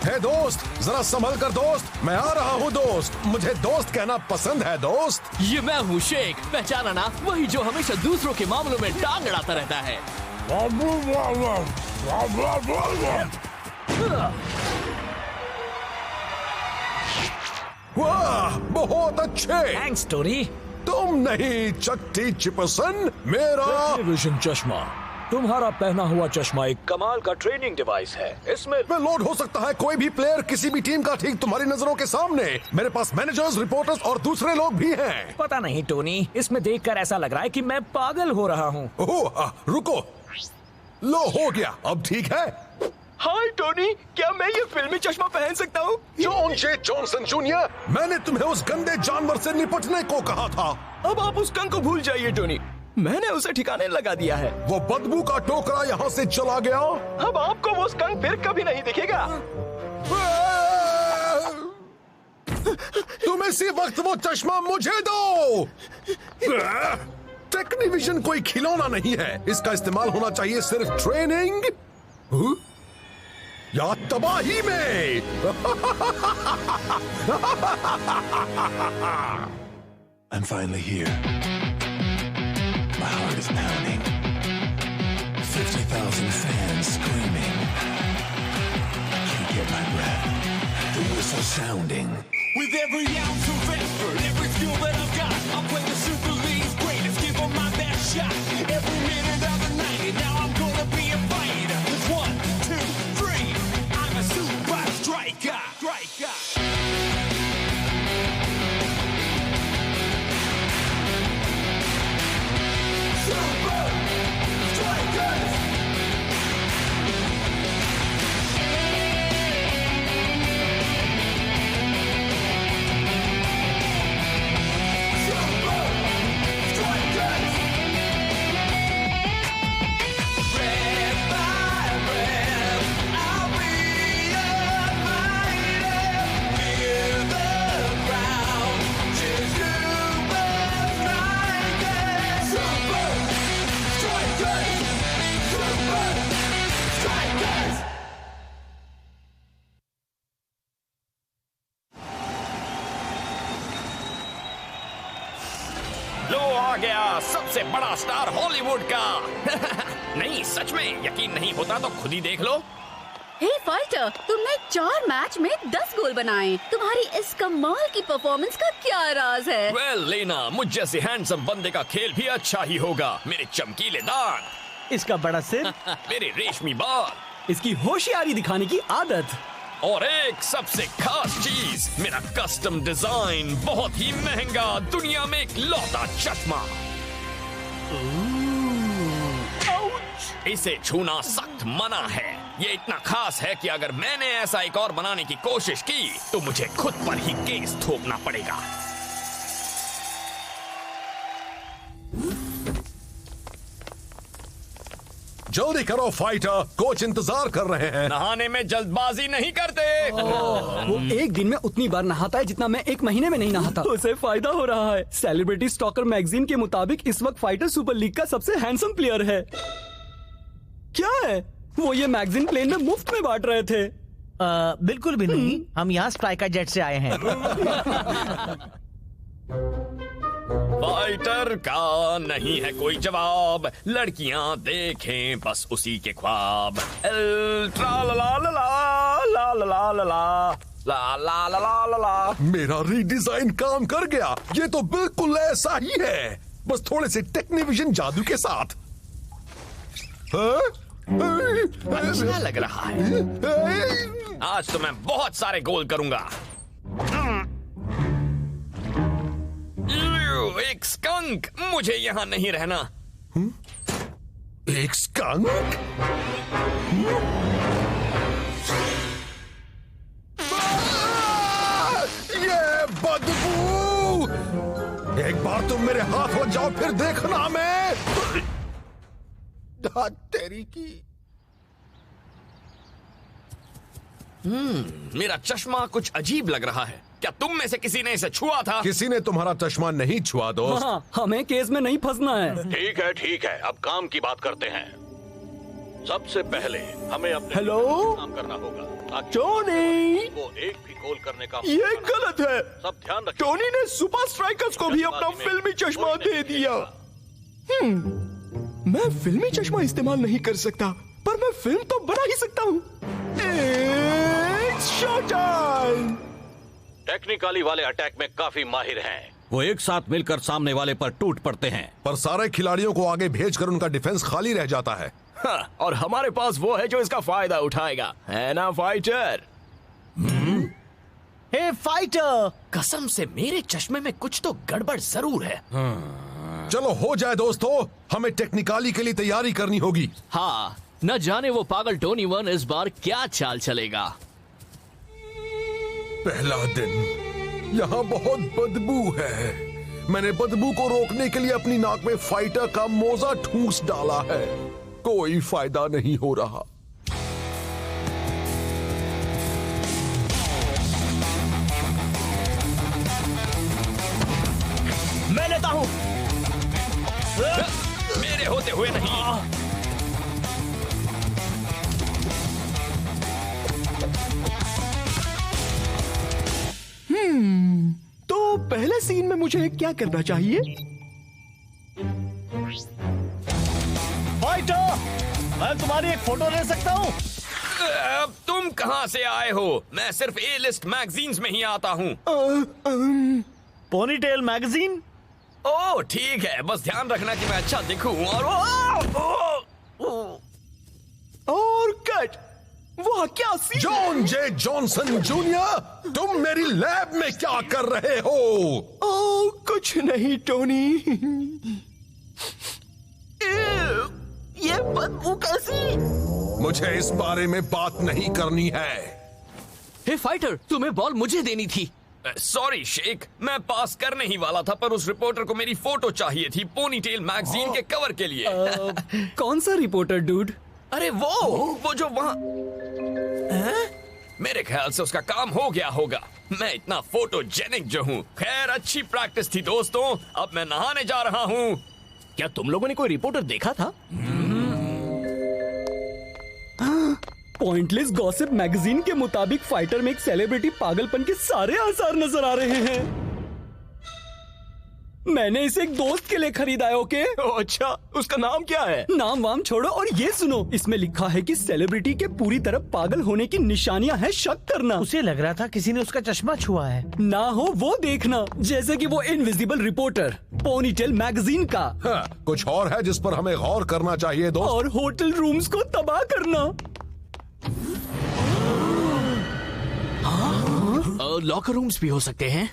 हे दोस्त, जरा संभल कर दोस्त, मैं आ रहा हूँ दोस्त। मुझे दोस्त कहना पसंद है दोस्त। ये मैं हूँ शेख, पहचाना ना? वही जो हमेशा दूसरों के मामलों में टांग अड़ाता रहता है। वाह, बहुत अच्छे। Thanks Tony. तुम नहीं चट्टी चिपसन, मेरा विजन चश्मा। तुम्हारा पहना हुआ चश्मा एक कमाल का ट्रेनिंग डिवाइस है। इसमें लोड हो सकता है कोई भी प्लेयर किसी भी टीम का ठीक तुम्हारी नजरों के सामने। मेरे पास मैनेजर्स, रिपोर्टर्स और दूसरे लोग भी हैं। पता नहीं टोनी, इसमें देखकर ऐसा लग रहा है कि मैं पागल हो रहा हूँ। ओह, रुको, लो हो गया, अब ठीक है। हाय टोनी, क्या मैं ये फिल्मी चश्मा पहन सकता हूँ? जॉन जे जॉनसन जूनियर, मैंने तुम्हें उस गंदे जानवर से निपटने को कहा था। अब आप उस कंग को भूल जाइए टोनी, मैंने उसे ठिकाने लगा दिया है। वो बदबू का टोकरा यहाँ से चला गया। अब आपको वो स्कंक फिर कभी नहीं दिखेगा। तुम इसी वक्त वो चश्मा मुझे दो। टेक्नीविजन कोई खिलौना नहीं है, इसका इस्तेमाल होना चाहिए सिर्फ ट्रेनिंग या तबाही में। I'm finally here. My heart is pounding. 50,000 fans screaming. I can't get my breath. The whistle sounding. With every ounce of effort, every skill that I've got, I'll play the Super League's greatest, give 'em my best shot. Every minute of the night, and now I'm gonna be a fighter. 1, 2, 3, I'm a super striker. लो आ गया सबसे बड़ा star Hollywood का। नहीं, सच में यकीन नहीं होता तो खुद ही देख लो। हे फाइटर, तुमने 4 मैच में 10 गोल बनाए। तुम्हारी इस कमाल की परफॉर्मेंस का क्या राज है? वेल लेना, मुझ जैसे हैंडसम बंदे का खेल भी अच्छा ही होगा। मेरे चमकीले दांत, इसका बड़ा सिर, मेरे रेशमी बाल, इसकी होशियारी दिखाने की आदत, और एक सबसे खास चीज, मेरा कस्टम डिजाइन, बहुत ही महंगा, दुनिया में एक लौता चश्मा। इसे छूना सख्त मना है। ये इतना खास है कि अगर मैंने ऐसा एक और बनाने की कोशिश की तो मुझे खुद पर ही केस ठोकना पड़ेगा। जल्दी करो फाइटर, कोच इंतजार कर रहे हैं। नहाने में जल्दबाजी नहीं करते। वो एक दिन में उतनी बार नहाता है जितना मैं एक महीने में नहीं नहाता। उसे फायदा हो रहा है। सेलिब्रिटी स्टॉकर मैगजीन के मुताबिक इस वक्त फाइटर सुपर लीग का सबसे हैंडसम प्लेयर है। क्या है वो? ये मैगजीन प्लेन में मुफ्त में बांट रहे थे। बिल्कुल भी नहीं, हम यहाँ स्ट्राइकर जेट से आए हैं। फाइटर का नहीं है कोई जवाब, लड़कियां देखें बस उसी के ख्वाब। ट्रा ला ला ला ला ला ला ला ला ला ला ला ला ला। मेरा रीडिजाइन काम कर गया। ये तो बिल्कुल ऐसा ही है, बस थोड़े से टेक्नीविजन जादू के साथ। अच्छा लग रहा है। आज तो मैं बहुत सारे गोल करूंगा। एक स्कंक, मुझे यहाँ नहीं रहना। एक स्कंक? ये बदबू! एक बार तुम मेरे हाथ लग जाओ, फिर देखना मैं तेरी की। मेरा चश्मा कुछ अजीब लग रहा है। क्या तुम में से किसी ने इसे छुआ था? किसी ने तुम्हारा चश्मा नहीं छुआ दोस्त। हाँ, हमें केस में नहीं फंसना है। ठीक है, अब काम की बात करते हैं। सबसे पहले हमें अपने हेलो? काम करना होगा। टोनी! वो एक भी गोल करने का ये गलत है। सब ध्यान रखिए। टोनी ने सुपर स्ट्राइकर्स को भी अपना फिल्मी चश्मा दे दिया। मैं फिल्मी चश्मा इस्तेमाल नहीं कर सकता, पर मैं फिल्म तो बना ही सकता हूँ। It's showtime! टेक्निकली वाले अटैक में काफी माहिर हैं। वो एक साथ मिलकर सामने वाले पर टूट पड़ते हैं। पर सारे खिलाड़ियों को आगे भेजकर उनका डिफेंस खाली रह जाता है। हाँ, और हमारे पास वो है जो इसका फायदा उठाएगा, है ना फाइटर? हे फाइटर! कसम से मेरे चश्मे में कुछ तो गड़बड़ जरूर है। चलो हो जाए दोस्तों, हमें टेक्निकली के लिए तैयारी करनी होगी। हाँ, न जाने वो पागल टोनी वन इस बार क्या चाल चलेगा। पहला दिन, यहाँ बहुत बदबू है। मैंने बदबू को रोकने के लिए अपनी नाक में फाइटर का मोजा ठूंस डाला है। कोई फायदा नहीं हो रहा। मैं लेता हूँ। मेरे होते हुए नहीं। तो पहले सीन में मुझे क्या करना चाहिए? फाइटर! मैं तुम्हारी एक फोटो ले सकता हूँ? तुम कहाँ से आए हो? मैं सिर्फ ए लिस्ट मैगजीन्स में ही आता हूँ। Ponytail magazine? ओह ठीक है, बस ध्यान रखना कि मैं अच्छा दिखूं। और कट। वाह क्या सीन! जॉन जे जॉनसन जूनियर, तुम मेरी लैब में क्या कर रहे हो? ओह कुछ नहीं टोनी। ये बदबू कैसी? मुझे इस बारे में बात नहीं करनी है। हे फाइटर, तुम्हें बॉल मुझे देनी थी। सॉरी शेख, मैं पास करने ही वाला था, पर उस रिपोर्टर को मेरी फोटो चाहिए थी पोनीटेल मैगजीन के कवर के लिए। कौन सा रिपोर्टर डूड? अरे वो जो वहाँ। मेरे ख्याल से उसका काम हो गया होगा। मैं इतना फोटोजेनिक जो हूँ। खैर अच्छी प्रैक्टिस थी दोस्तों, अब मैं नहाने जा रहा हूँ। क्या तुम लोगों ने कोई रिपोर्टर देखा था? पॉइंटलेस गॉसिप मैगजीन के मुताबिक फाइटर में एक सेलिब्रिटी पागलपन के सारे आसार नजर आ रहे हैं। मैंने इसे एक दोस्त के लिए खरीदा है। ओके? अच्छा, उसका नाम क्या है? नाम वाम छोड़ो और ये सुनो, इसमें लिखा है कि सेलिब्रिटी के पूरी तरह पागल होने की निशानियां हैं, शक करना। उसे लग रहा था किसी ने उसका चश्मा छुआ है। ना हो वो देखना, जैसे कि वो इनविजिबल रिपोर्टर पोनीटेल मैगजीन का। हाँ, कुछ और है जिस पर हमें गौर करना चाहिए दोस्त। और होटल रूम्स को तबाह करना। लॉकर रूम्स भी हो सकते हैं।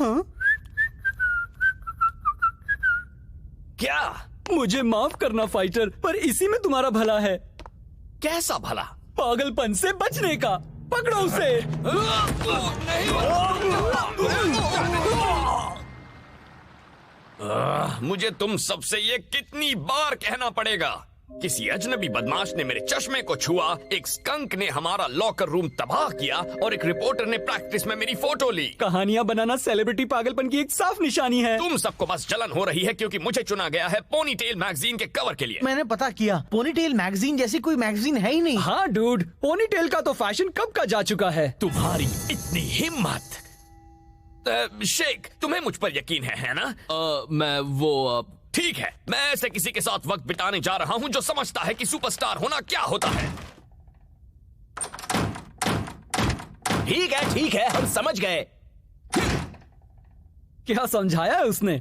क्या? मुझे माफ करना फाइटर, पर इसी में तुम्हारा भला है। कैसा भला? पागलपन से बचने का। पकड़ो उसे। मुझे तुम सबसे ये कितनी बार कहना पड़ेगा? किसी अजनबी बदमाश ने मेरे चश्मे को छुआ, एक स्कंक ने हमारा लॉकर रूम तबाह किया और एक रिपोर्टर ने प्रैक्टिस में मेरी फोटो ली। कहानियां बनाना सेलिब्रिटी पागलपन की एक साफ निशानी है। तुम सबको बस जलन हो रही है क्योंकि मुझे चुना गया है पोनीटेल मैगजीन के कवर के लिए। मैंने पता किया, पोनीटेल मैगजीन जैसी कोई मैगजीन है ही नहीं। हाँ डूड, पोनीटेल का तो फैशन कब का जा चुका है। तुम्हारी इतनी हिम्मत। शेख, तुम्हें मुझ पर यकीन है ना? मैं वो ठीक है, मैं ऐसे किसी के साथ वक्त बिताने जा रहा हूं जो समझता है कि सुपरस्टार होना क्या होता है। ठीक है, हम समझ गए। क्या समझाया है उसने?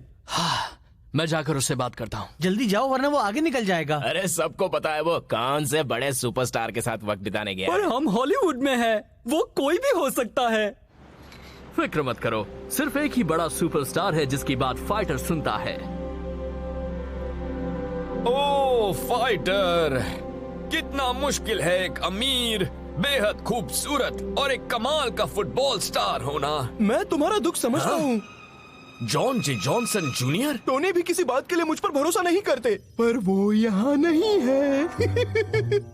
मैं जाकर उससे बात करता हूँ। जल्दी जाओ वरना वो आगे निकल जाएगा। अरे सबको पता है वो कौन से बड़े सुपरस्टार के साथ वक्त बिताने गया। पर हम हॉलीवुड में हैं, वो कोई भी हो सकता है। फिक्र मत करो, सिर्फ एक ही बड़ा सुपरस्टार है जिसकी बात फाइटर सुनता है। ओह फाइटर, कितना मुश्किल है एक अमीर, बेहद खूबसूरत और एक कमाल का फुटबॉल स्टार होना। मैं तुम्हारा दुख समझता हूँ। जॉन जे जॉनसन जूनियर? टोनी भी किसी बात के लिए मुझ पर भरोसा नहीं करते, पर वो यहाँ नहीं है।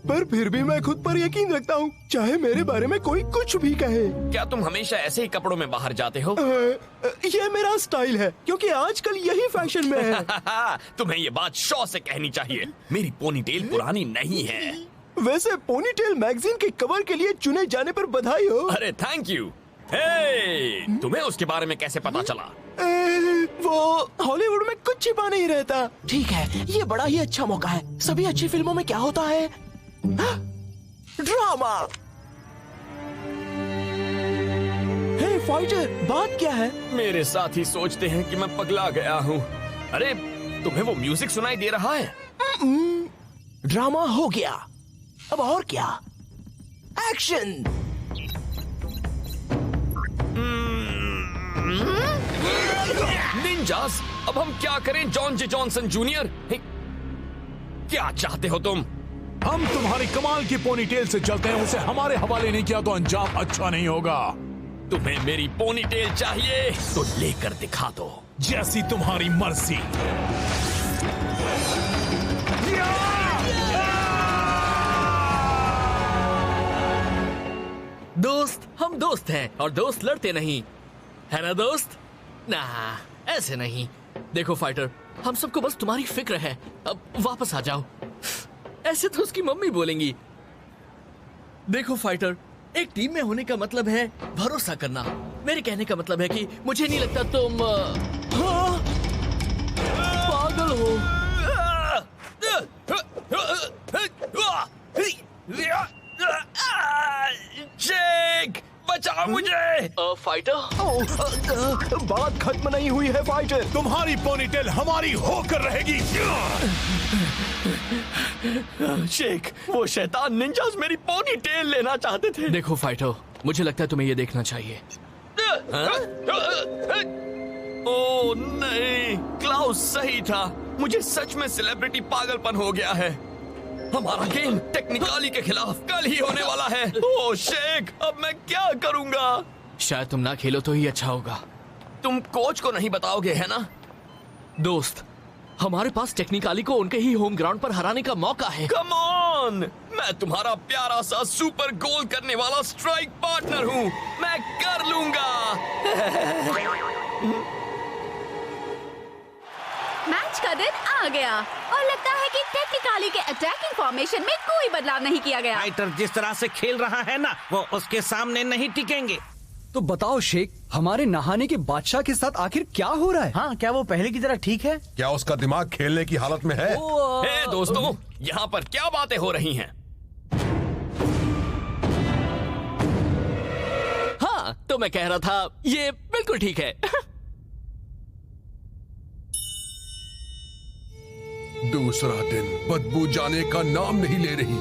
पर फिर भी मैं खुद पर यकीन रखता हूँ, चाहे मेरे बारे में कोई कुछ भी कहे। क्या तुम हमेशा ऐसे ही कपड़ों में बाहर जाते हो? ये मेरा स्टाइल है, क्योंकि आजकल यही फैशन में है। तुम्हें ये बात शौ से कहनी चाहिए, मेरी पोनीटेल पुरानी नहीं है। वैसे पोनीटेल मैगजीन के कवर के लिए चुने जाने पर बधाई हो। अरे थैंक यू। हे, तुम्हें उसके बारे में कैसे पता चला? वो हॉलीवुड में कुछ छिपा नहीं रहता। ठीक है, ये बड़ा ही अच्छा मौका है। सभी अच्छी फिल्मों में क्या होता है? ड्रामा। हे फाइटर, बात क्या है? मेरे साथी सोचते हैं कि मैं पगला गया हूँ। अरे तुम्हें वो म्यूजिक सुनाई दे रहा है? ड्रामा हो गया, अब और क्या? एक्शन। निंजास, अब हम क्या करें जॉन जे जॉनसन जूनियर? क्या चाहते हो तुम? हम तुम्हारी कमाल की पोनीटेल से चलते हैं, उसे हमारे हवाले नहीं किया तो अंजाम अच्छा नहीं होगा। तुम्हें मेरी पोनीटेल चाहिए तो लेकर दिखा दो। जैसी तुम्हारी मर्जी। दोस्त, हम दोस्त हैं और दोस्त लड़ते नहीं, है ना दोस्त? ना, ऐसे नहीं। देखो फाइटर, हम सबको बस तुम्हारी फिक्र है, अब वापस आ जाओ। ऐसे तो उसकी मम्मी बोलेंगी। देखो फाइटर, एक टीम में होने का मतलब है भरोसा करना। मेरे कहने का मतलब है कि मुझे नहीं लगता तुम पागल हो। जेक, बचाओ मुझे। फाइटर, बात खत्म नहीं हुई है फाइटर। तुम्हारी पोनीटेल हमारी होकर रहेगी। शेख, वो शैतान निंजास मेरी पोनीटेल लेना चाहते थे। देखो फाइटर, मुझे लगता है तुम्हें ये देखना चाहिए। ओ नहीं, क्लाउस सही था। मुझे सच में सेलिब्रिटी पागलपन हो गया है। हमारा गेम टेक्निकली के खिलाफ कल ही होने वाला है। ओ शेख, अब मैं क्या करूंगा? शायद तुम ना खेलो तो ही अच्छा होगा। तुम कोच को नहीं बताओगे, है ना? दोस्त, हमारे पास टेक्निकली को उनके ही होम ग्राउंड पर हराने का मौका है। कम ऑन, मैं तुम्हारा प्यारा सा सुपर गोल करने वाला स्ट्राइक पार्टनर हूँ। मैं कर लूंगा। मैच का दिन आ गया और लगता है कि टेक्निकली के अटैकिंग फॉर्मेशन में कोई बदलाव नहीं किया गया। फाइटर जिस तरह से खेल रहा है ना, वो उसके सामने नहीं टिकेंगे। तो बताओ शेख, हमारे नहाने के बादशाह के साथ आखिर क्या हो रहा है? हाँ, क्या वो पहले की तरह ठीक है? क्या उसका दिमाग खेलने की हालत में है? हे दोस्तों, यहाँ पर क्या बातें हो रही हैं? हाँ, तो मैं कह रहा था ये बिल्कुल ठीक है। दूसरा दिन बदबू जाने का नाम नहीं ले रही,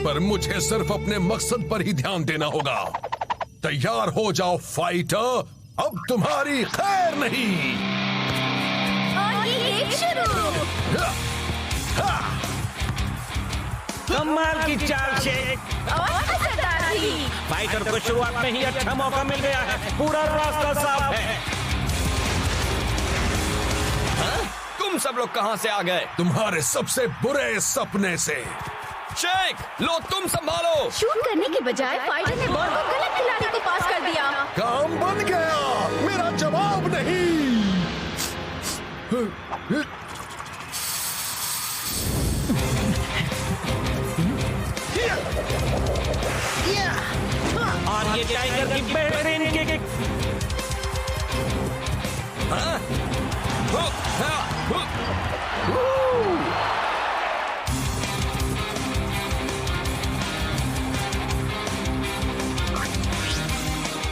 पर मुझे सिर्फ अपने मकसद पर ही ध्यान देना होगा। तैयार हो जाओ फाइटर, अब तुम्हारी खैर नहीं। और ये गेम शुरू। कमाल की चाल शेख। और असरदार थी। फाइटर को शुरुआत में ही अच्छा मौका मिल गया है, पूरा रास्ता साफ है। तुम सब लोग कहाँ से आ गए? तुम्हारे सबसे बुरे सपने से। शेख, लो तुम संभालो। शूट करने के बजाय फाइटर ने बॉल को गलत खिलाड़ी को पास कर दिया। काम बन गया, मेरा जवाब नहीं। और ये टाइगर की बेहतरीन किक।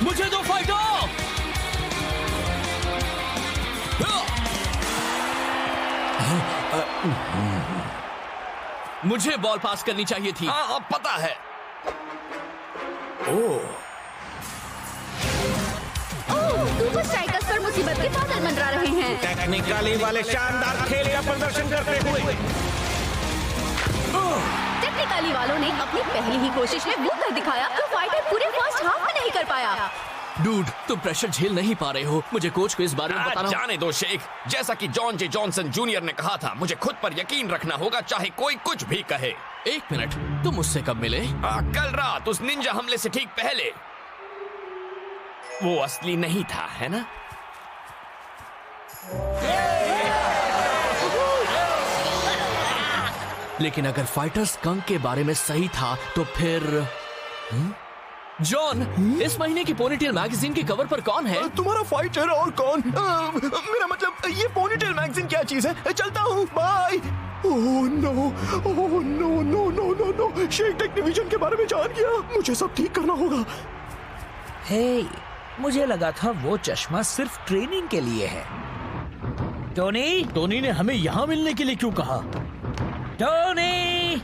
मुझे दो फाइटर। मुझे बॉल पास करनी चाहिए थी। हाँ, पता है। सुपर स्ट्राइकर्स पर मुसीबत के बादल मंडरा रहे हैं। टेक्निकली वाले शानदार खेल का प्रदर्शन करते हुए टेक्निकली वालों ने अपनी पहली ही कोशिश में वो कर दिखाया जो फाइटर पूरे फर्स्ट हाफ में नहीं कर पाया। डूड, तुम प्रेशर झेल नहीं पा रहे हो। मुझे कोच को इस बारे में बताना। जाने दो शेख। जैसा कि जॉन जे जॉनसन जूनियर ने कहा था, मुझे खुद पर यकीन रखना होगा, चाहे कोई कुछ भी कहे। 1 मिनट, तुम मुझसे कब मिले? कल रात, उस निंजा हमले से ठीक पहले। वो असली नहीं था, है ना? लेकिन अगर फाइटर स्कंक के बारे में सही था तो फिर जॉन, इस महीने की पोनीटेल मैगजीन के कवर पर कौन है? तुम्हारा फाइटर और कौन? मेरा मतलब ये पोनीटेल मैगजीन क्या चीज है? चलता हूँ, bye. Oh no, oh no no no no no, Sheikh Technivision के बारे में जान गया। मुझे सब ठीक करना होगा। हे, मुझे लगा था वो चश्मा सिर्फ ट्रेनिंग के लिए है। टोनी ने हमें यहाँ मिलने के लिए क्यों कहा? टोनी!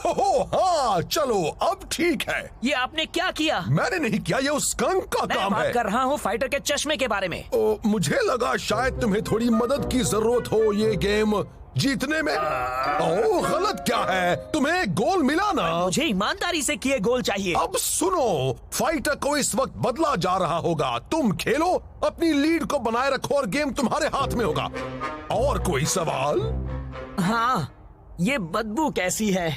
हाँ, चलो अब ठीक है। ये आपने क्या किया? मैंने नहीं किया, ये उस स्कंक का मैं काम है। बात कर रहा हूँ फाइटर के चश्मे के बारे में। मुझे लगा शायद तुम्हें थोड़ी मदद की जरूरत हो ये गेम जीतने में। ओह, गलत क्या है? तुम्हें एक गोल मिला ना? मुझे ईमानदारी से किए गोल चाहिए। अब सुनो, फाइटर को इस वक्त बदला जा रहा होगा। तुम खेलो, अपनी लीड को बनाए रखो और गेम तुम्हारे हाथ में होगा। और कोई सवाल? हाँ, ये बदबू कैसी है?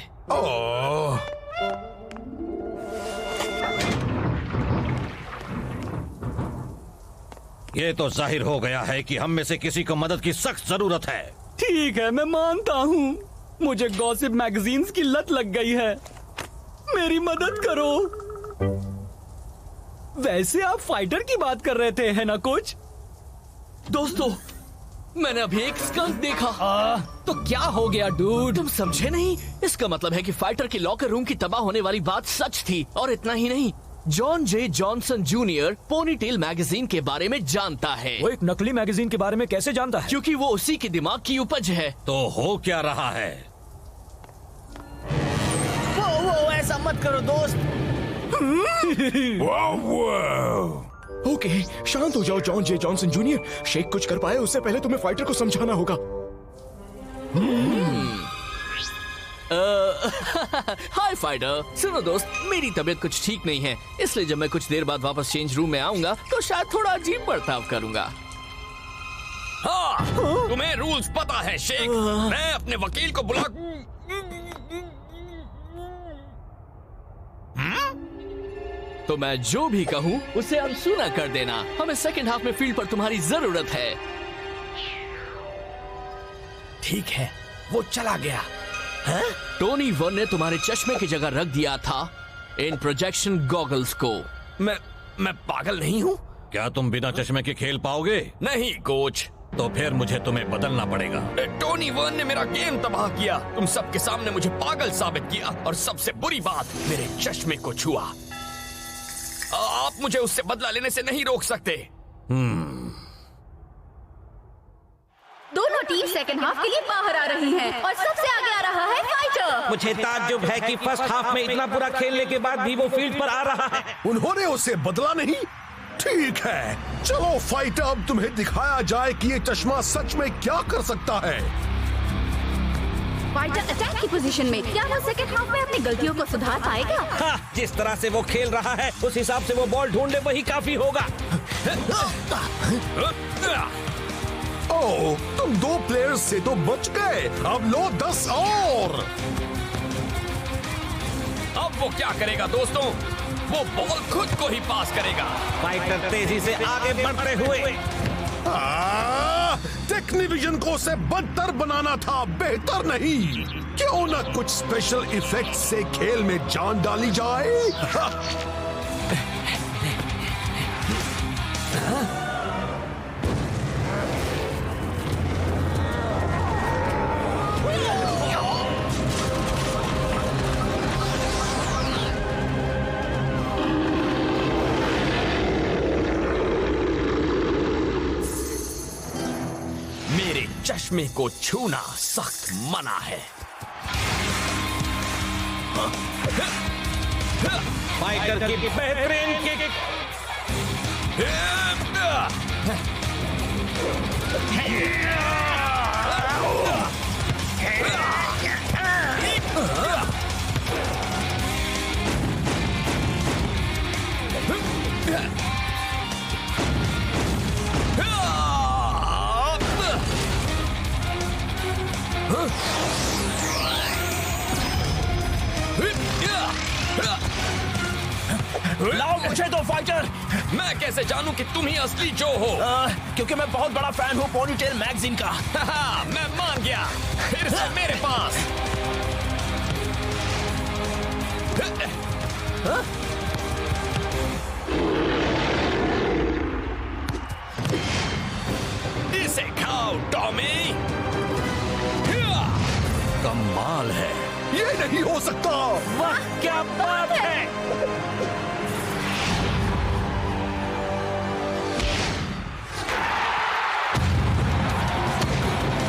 ये तो जाहिर हो गया है कि हम में से किसी को मदद की सख्त जरूरत है। ठीक है, मैं मानता हूँ। मुझे गॉसिप मैगजीन्स की लत लग गई है। मेरी मदद करो। वैसे आप फाइटर की बात कर रहे थे, है ना कोच? दोस्तों, मैंने अभी एक स्कंक देखा। तो क्या हो गया डूड? तुम समझे नहीं? इसका मतलब है कि फाइटर की लॉकर रूम की तबाह होने वाली बात सच थी। और इतना ही नहीं, जॉन जे जॉनसन जूनियर पोनीटेल मैगजीन के बारे में जानता है। वो एक नकली मैगजीन के बारे में कैसे जानता है? क्योंकि वो उसी के दिमाग की उपज है। तो हो क्या रहा है? वो ऐसा मत करो दोस्त। ओके, शांत हो जाओ जॉन जे जॉनसन जूनियर। शेख कुछ कर पाए उससे पहले तुम्हें फाइटर को समझाना होगा। हाय फाइटर, सुनो दोस्त, मेरी तबीयत कुछ ठीक नहीं है, इसलिए जब मैं कुछ देर बाद वापस चेंज रूम में आऊंगा तो शायद थोड़ा अजीब बर्ताव करूंगा। हाँ, तुम्हें रूल्स पता है शेख। मैं अपने वकील को बुला। तो मैं जो भी कहूँ उसे अनसुना कर देना। हमें सेकंड हाफ में फील्ड पर तुम्हारी जरूरत है। ठीक है, वो चला गया। है? टोनी वन ने तुम्हारे चश्मे की जगह रख दिया था इन प्रोजेक्शन गॉगल्स को। मैं पागल नहीं हूँ। क्या तुम बिना चश्मे के खेल पाओगे? नहीं कोच। तो फिर मुझे तुम्हें बदलना पड़ेगा। टोनी वन ने मेरा गेम तबाह किया। तुम सबके सामने मुझे पागल साबित किया और सबसे बुरी बात, मेरे चश्मे को छुआ। आप मुझे उससे बदला लेने से नहीं रोक सकते। दोनों टीम सेकंड हाफ के लिए बाहर आ रही हैं और सबसे आगे आ रहा है फाइटर। मुझे ताज्जुब है कि फर्स्ट हाफ में इतना बुरा खेलने के बाद भी वो फील्ड पर आ रहा है। उन्होंने उसे बदला नहीं? ठीक है, चलो फाइटर, अब तुम्हें दिखाया जाए कि ये चश्मा सच में क्या कर सकता है। फाइटर अटैक की पोजीशन में, क्या वो सेकंड हाफ में अपनी गलतियों को सुधार पाएगा? हाँ, जिस तरह से वो खेल रहा है उस हिसाब से वो बॉल ढूंढे वही काफी होगा। ओह, तुम 2 प्लेयर्स से तो बच गए। अब लो 10 और। अब वो क्या करेगा दोस्तों? वो बॉल खुद को ही पास करेगा। फाइटर तेजी से आगे बढ़ते हुए। टेक्नीविजन को उसे बदतर बनाना था, बेहतर नहीं। क्यों ना कुछ स्पेशल इफेक्ट से खेल में जान डाली जाए। चश्मे को छूना सख्त मना है। फाइटर की बेहतरीन किक। लाओ मुझे तो फाइटर। मैं कैसे जानूं कि तुम ही असली जो हो? क्योंकि मैं बहुत बड़ा फैन हूँ पोनीटेल मैगजीन का। मैं मान गया। फिर से मेरे पास। इसे खाओ टॉमी। कमाल है। ये नहीं हो सकता। वाह क्या बात है।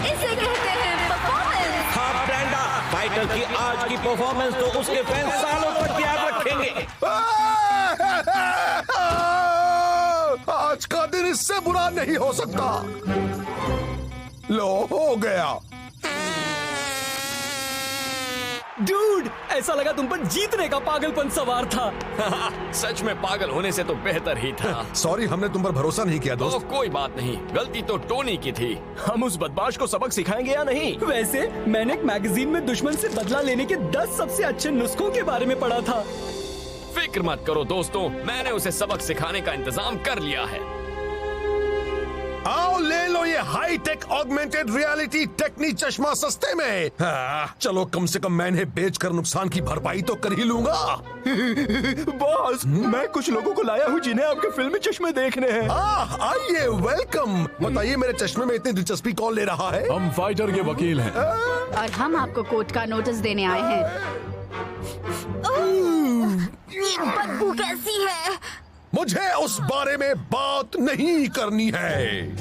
इसे कहते हैं परफॉर्मेंस। हाँ ब्रेंडा, फाइटर की आज की परफॉर्मेंस तो उसके फैंस सालों तक याद रखेंगे। आज का दिन इससे बुरा नहीं हो सकता। लो हो गया। डूड, ऐसा लगा तुम पर जीतने का पागलपन सवार था। सच में पागल होने से तो बेहतर ही था। सॉरी, हमने तुम पर भरोसा नहीं किया दोस्त। तो कोई बात नहीं, गलती तो टोनी की थी। हम उस बदमाश को सबक सिखाएंगे या नहीं? वैसे मैंने एक मैगजीन में दुश्मन से बदला लेने के 10 सबसे अच्छे नुस्खों के बारे में पढ़ा था। फिक्र मत करो दोस्तों, मैंने उसे सबक सिखाने का इंतजाम कर लिया है। आओ ले लो ये हाई टेक ऑगमेंटेड रियलिटी टेक्नी चश्मा सस्ते में। चलो कम से कम मैं इन्हें बेचकर नुकसान की भरपाई तो कर ही लूंगा। बॉस, मैं कुछ लोगों को लाया हूँ जिन्हें आपके फिल्मी चश्मे देखने हैं। आइए, वेलकम। बताइए मेरे चश्मे में इतनी दिलचस्पी कौन ले रहा है? हम फाइटर के वकील हैं। और हम आपको कोर्ट का नोटिस देने आए हैं। ये बदबू कैसी है? मुझे उस बारे में बात नहीं करनी है।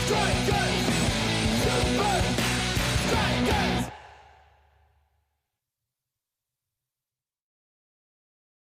Strikers! Super Strikers!